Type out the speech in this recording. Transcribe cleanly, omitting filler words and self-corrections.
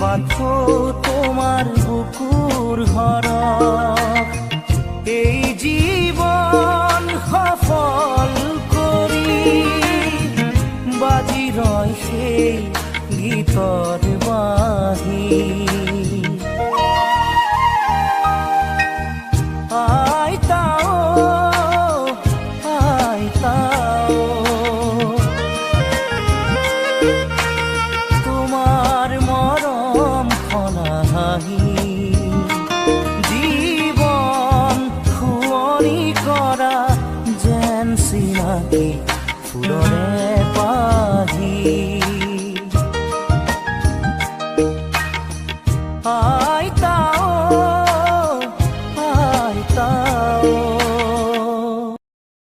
বাঁধো তোমার বুকুর হরক, এই জীবন সফল করি বাজি রয় সেই গীতৰ বাঁহী। জীবন শুৱনি কৰা যেন চিনাকি ফুলৰে